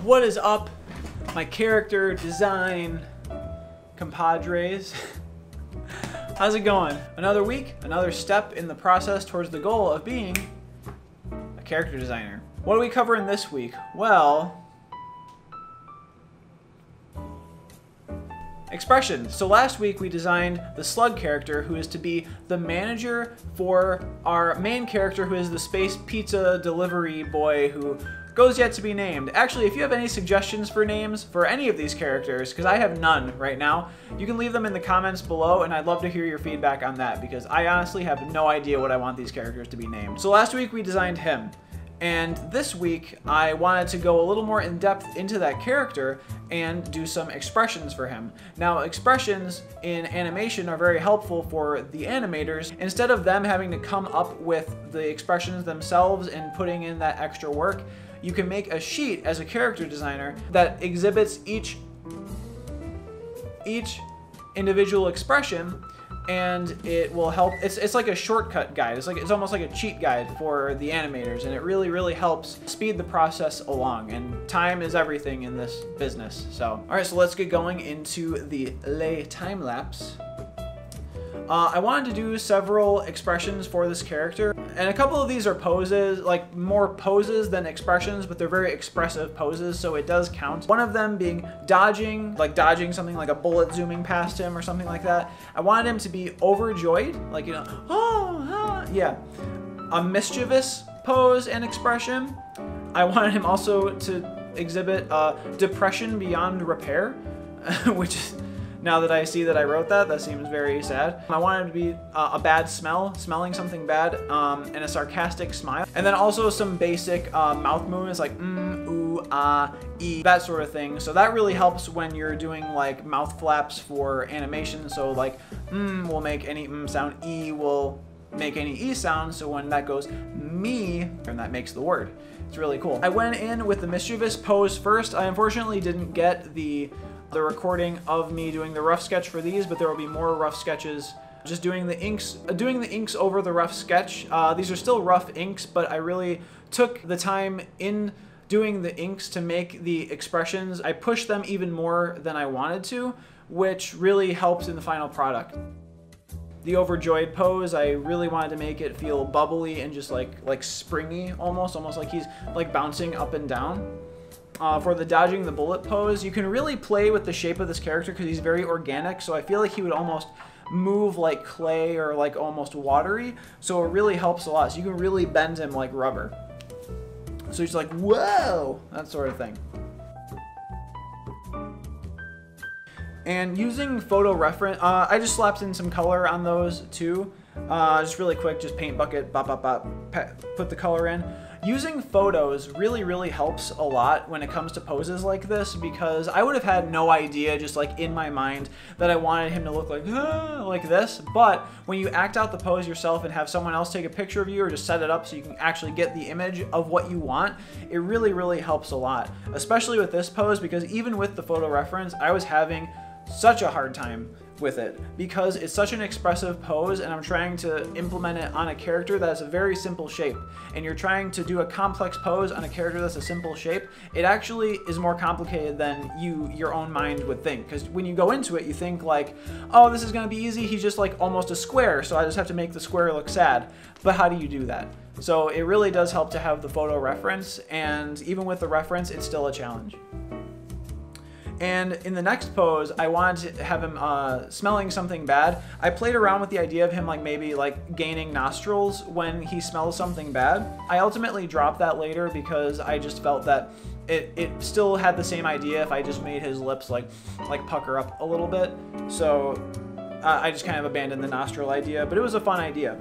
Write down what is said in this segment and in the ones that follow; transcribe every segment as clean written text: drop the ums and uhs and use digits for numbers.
What is up, my character design compadres? How's it going? Another week, another step in the process towards the goal of being a character designer. What are we covering this week? Well, expressions. So last week we designed the slug character, who is to be the manager for our main character, who is the space pizza delivery boy who goes yet to be named. Actually, if you have any suggestions for names for any of these characters, because I have none right now, you can leave them in the comments below, and I'd love to hear your feedback on that, because I honestly have no idea what I want these characters to be named. So last week we designed him. And this week, I wanted to go a little more in depth into that character and do some expressions for him. Now, expressions in animation are very helpful for the animators. Instead of them having to come up with the expressions themselves and putting in that extra work, you can make a sheet as a character designer that exhibits each individual expression, and it will help. It's like a shortcut guide. It's almost like a cheat guide for the animators, and it really helps speed the process along. And time is everything in this business. So, all right, so let's get going into the lay time lapse. I wanted to do several expressions for this character, and a couple of these are poses, like more poses than expressions, but they're very expressive poses, so it does count. One of them being dodging, like dodging something like a bullet zooming past him or something like that. I wanted him to be overjoyed, like, you know, yeah. A mischievous pose and expression. I wanted him also to exhibit depression beyond repair, which is, now that I see that I wrote that, that seems very sad. I wanted it to be a bad smell, smelling something bad, and a sarcastic smile. And then also some basic mouth movements like ooh, ah, ee, that sort of thing. So that really helps when you're doing like mouth flaps for animation. So like will make any sound, e will make any e sound. So when that goes me, and that makes the word. It's really cool. I went in with the mischievous pose first. I unfortunately didn't get the recording of me doing the rough sketch for these, but there will be more rough sketches. Just doing the inks over the rough sketch. These are still rough inks, but I really took the time in doing the inks to make the expressions. I pushed them even more than I wanted to, which really helps in the final product. The overjoyed pose, I really wanted to make it feel bubbly and just like springy, almost like he's like bouncing up and down. For the dodging the bullet pose, you can really play with the shape of this character because he's very organic, so I feel like he would almost move like clay or like almost watery, so it really helps a lot. So you can really bend him like rubber. So he's like, whoa, that sort of thing. And using photo reference, I just slapped in some color on those too. Just really quick, just paint bucket, put the color in. Using photos really helps a lot when it comes to poses like this, because I would have had no idea just like in my mind that I wanted him to look like this, but when you act out the pose yourself and have someone else take a picture of you or just set it up so you can actually get the image of what you want, it really helps a lot, especially with this pose, because even with the photo reference, I was having such a hard time with it because it's such an expressive pose, and I'm trying to implement it on a character that's a very simple shape, and you're trying to do a complex pose on a character that's a simple shape. It actually is more complicated than your own mind would think, because when you go into it you think like, oh, this is gonna be easy, he's just like almost a square, so I just have to make the square look sad. But how do you do that? So it really does help to have the photo reference, and even with the reference it's still a challenge. And in the next pose, I wanted to have him smelling something bad. I played around with the idea of him like maybe like gaining nostrils when he smells something bad. I ultimately dropped that later because I just felt that it still had the same idea if I just made his lips like pucker up a little bit. So I just kind of abandoned the nostril idea, but it was a fun idea.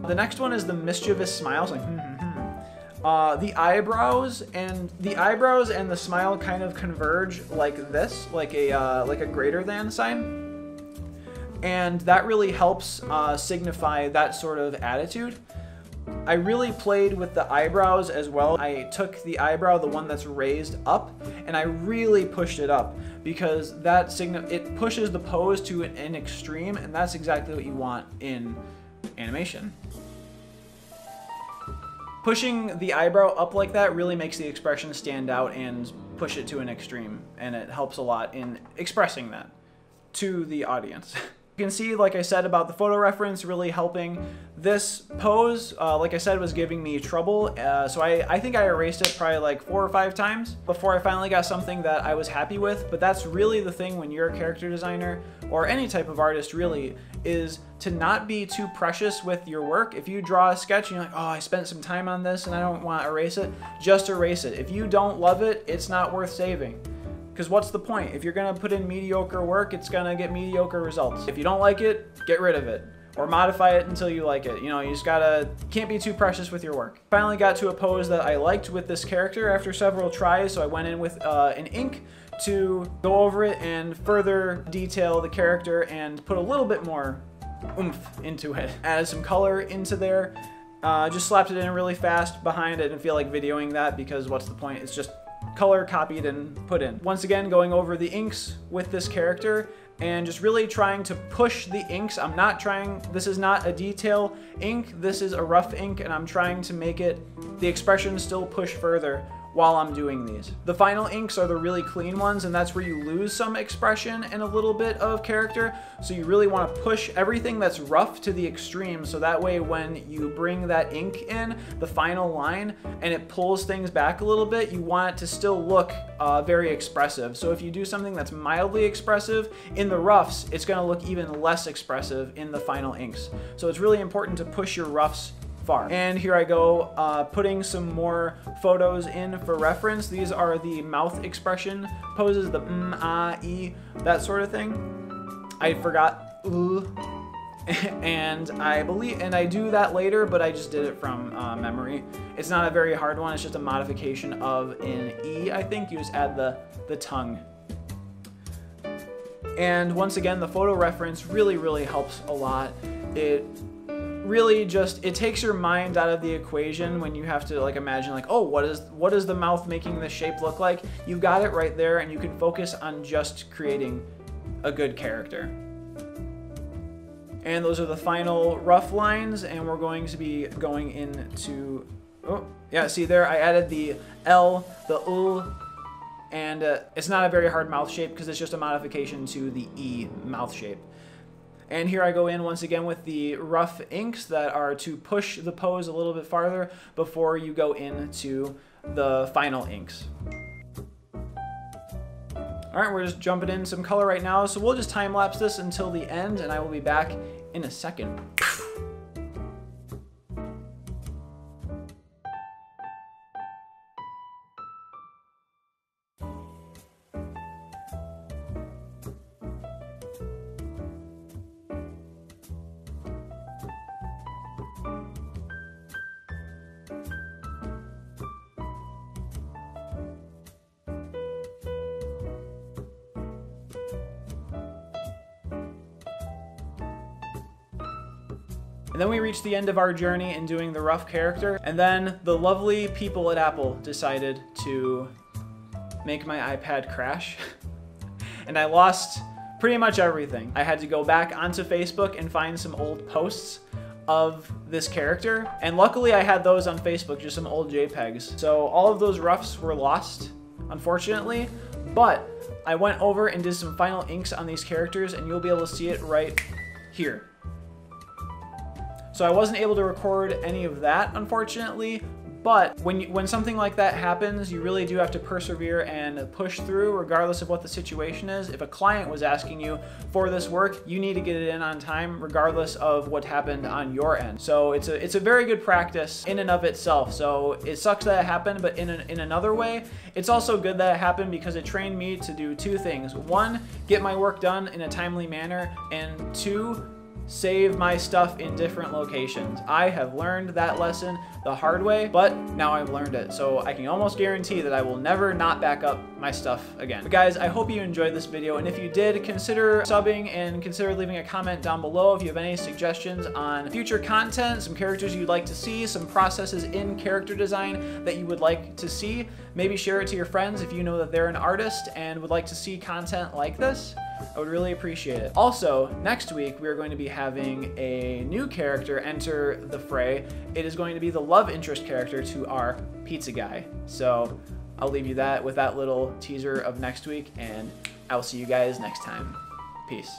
The next one is the mischievous smiles, like the eyebrows and the smile kind of converge like this, like a greater than sign, and that really helps signify that sort of attitude. I really played with the eyebrows as well. I took the eyebrow, the one that's raised up, and I really pushed it up because it pushes the pose to an extreme, and that's exactly what you want in animation. Pushing the eyebrow up like that really makes the expression stand out and push it to an extreme, and it helps a lot in expressing that to the audience. You can see, like I said, about the photo reference really helping. This pose, like I said, was giving me trouble, so I think I erased it probably like 4 or 5 times before I finally got something that I was happy with. But that's really the thing when you're a character designer, or any type of artist really, is to not be too precious with your work. If you draw a sketch and you're like, oh, I spent some time on this and I don't want to erase it, just erase it. If you don't love it, it's not worth saving. Because what's the point? If you're gonna put in mediocre work, it's gonna get mediocre results. If you don't like it, get rid of it. Or modify it until you like it. You know, you just can't be too precious with your work. Finally got to a pose that I liked with this character after several tries, so I went in with an ink to go over it and further detail the character and put a little bit more oomph into it. Added some color into there, just slapped it in really fast behind. I didn't feel like videoing that because what's the point? It's just color copied and put in. Once again, going over the inks with this character and just really trying to push the inks. This is not a detail ink, this is a rough ink, and I'm trying to make the expression still push further while I'm doing these. The final inks are the really clean ones, and that's where you lose some expression and a little bit of character. So you really want to push everything that's rough to the extreme, so that way when you bring that ink in, the final line, and it pulls things back a little bit, you want it to still look very expressive. So if you do something that's mildly expressive in the roughs, it's going to look even less expressive in the final inks. So it's really important to push your roughs far. And here I go, putting some more photos in for reference. These are the mouth expression poses, the ah, e, that sort of thing. I forgot and I do that later, but I just did it from memory. It's not a very hard one, it's just a modification of an E, I think. You just add the tongue. And once again, the photo reference really helps a lot. It really it takes your mind out of the equation when you have to like imagine like, oh, what is the mouth making this shape look like? You've got it right there, and you can focus on just creating a good character. And those are the final rough lines, and we're going to be going into, oh yeah, see there I added the L, the U, and it's not a very hard mouth shape because it's just a modification to the E mouth shape. And here I go in once again with the rough inks that are to push the pose a little bit farther before you go into the final inks. All right, we're just jumping in some color right now, so we'll just time lapse this until the end, and I will be back in a second. And then we reached the end of our journey in doing the rough character, and then the lovely people at Apple decided to make my iPad crash, and I lost pretty much everything. I had to go back onto Facebook and find some old posts of this character, and luckily I had those on Facebook, just some old JPEGs. So all of those roughs were lost, unfortunately, but I went over and did some final inks on these characters, and you'll be able to see it right here. So I wasn't able to record any of that, unfortunately, but when something like that happens, you really do have to persevere and push through regardless of what the situation is. If a client was asking you for this work, you need to get it in on time regardless of what happened on your end. So it's a very good practice in and of itself. So it sucks that it happened, but in another way, it's also good that it happened because it trained me to do 2 things. 1, get my work done in a timely manner, and 2, save my stuff in different locations. I have learned that lesson the hard way, but now I've learned it, so I can almost guarantee that I will never not back up my stuff again. But guys, I hope you enjoyed this video, and if you did, consider subbing and consider leaving a comment down below if you have any suggestions on future content, some characters you'd like to see, some processes in character design that you would like to see. Maybe share it to your friends if you know that they're an artist and would like to see content like this. I would really appreciate it. Also, next week we are going to be having a new character enter the fray. It is going to be the love interest character to our pizza guy. So I'll leave you that with that little teaser of next week, and I will see you guys next time. Peace.